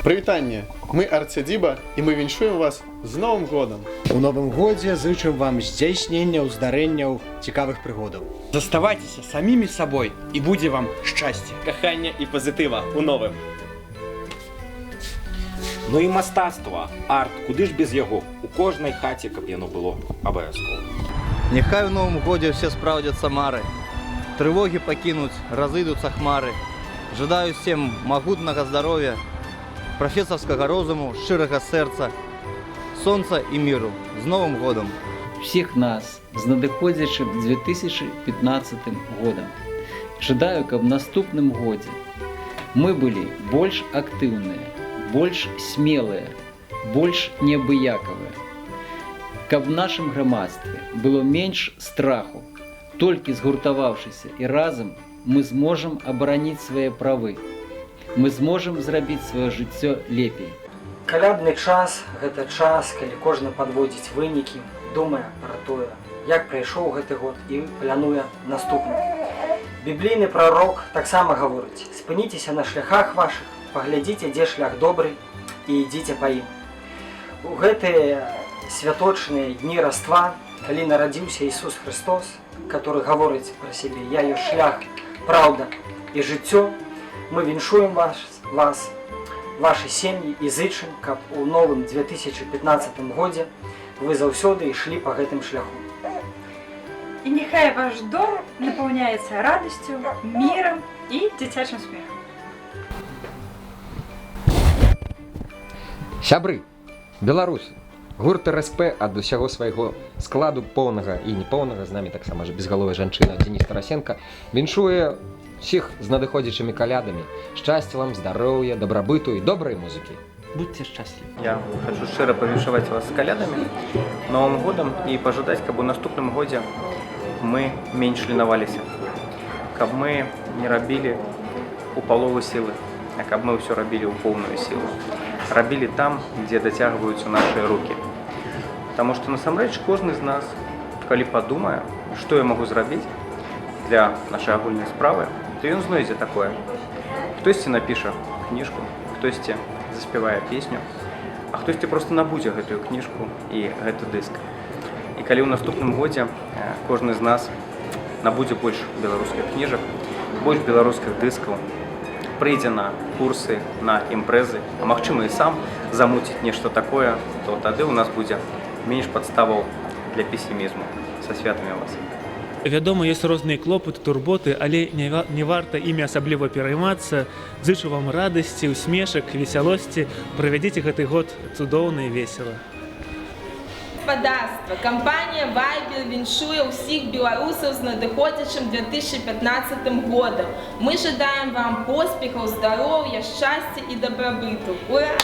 Прывітанне! Мы Арцядзіба і мы віншуем вас з Новым годам! У новым годзе зычым вам здзяйснення ўздарэнняў цікавых прыгодаў. Заставайцеся самімі сабой і будзе вам шчасце, кахання і пазітыва у новым. Ну і мастацтва, арт, куды ж без яго? У кожнай хаце, каб яно было абавязкова. Няхай у новым годзе ўсе спраўдзяцца мары. Трывогі пакінуць, разыдуцца хмары. Жадаю всем магутнага здароўя, профессорского розуму, шчырага сэрца, сонца і міру. З Новым годам! Всіх нас з надыходзячым 2015 годам. Жадаю, каб в наступным годзе мы былі больш актыўныя, больш смелыя, больш неабыякавыя. Каб в нашым грамадстве было менш страху. Толькі згуртаваўшыся і разам мы зможам абараніць свае правы. Мы зможам зрабіць сваё жыццё лепей. Калядны час – гэта час, калі кожны падводзіць вынікі, думае пра тое, як прайшоў гэты год і плануе наступны. Біблійны прарок таксама гаворыць: спыніцеся на шляхах вашых, паглядзіце, дзе шлях добры, і ідзіце па ім. У гэтыя святочныя дні Раства, калі нарадзіўся Ісус Христос, который гаворыць пра сябе: «Я ёсць шлях, праўда і жыццё», мы віншуем вас, ваши сем'і і зычым, каб у новым 2015 годзе вы заўсёды ішлі па гэтым шляху. І няхай ваш дом напаўняецца радасцю, мірам і дзіцячым смехам. Сябры, беларусы, гурт РСП ад усяго свайго складу поўнага і непоўнага, з намі таксама безгаловая жанчына Дзеніс Тарасенко, віншуе всіх з надыходзячымі калядамі. Шчасця вам, здароўя, дабрабыту і добрай музыкі. будьце шчаслівы. Я хочу шчыра павіншаваць вас з калядамі, Новым годам і пажадаць, каб у наступным годзе мы менш ленаваліся, каб мы не рабілі у палову сілы, а каб мы ўсё рабілі ў поўную сілу. Рабілі там, дзе дацягваюцца нашы рукі. Таму што насамрэч кожны з нас, калі падумае, што я магу зрабіць для нашай агульнай справы, то ён знойдзе такое. Хтосьці напіша кніжку, хтосьці заспявае песню, а хтосьці проста набудзе гэтую кніжку і гэты дыск. І калі ў наступным годзе кожны з нас набудзе больш беларускіх кніжак, больш беларускіх дыскаў, прыйдзе на курсы, на імпрэзы, а магчыма і сам замуціць нешта такое, то тады ў нас будзе менш падставаў для песімізму. Са святамі вас. Вядома, ёсць розныя клопаты, турботы, але не варта імі асабліва пераймацца. Зычу вам радасці, усмешак, весялосці. Правядзіце гэты год цудоўна і весела. Господарства, кампанія Вайбер віншуе ўсіх беларусаў з надыходзячым 2015 годам. Мы жадаем вам поспехаў, здароўя, шчасця і дабрабыту. Ура!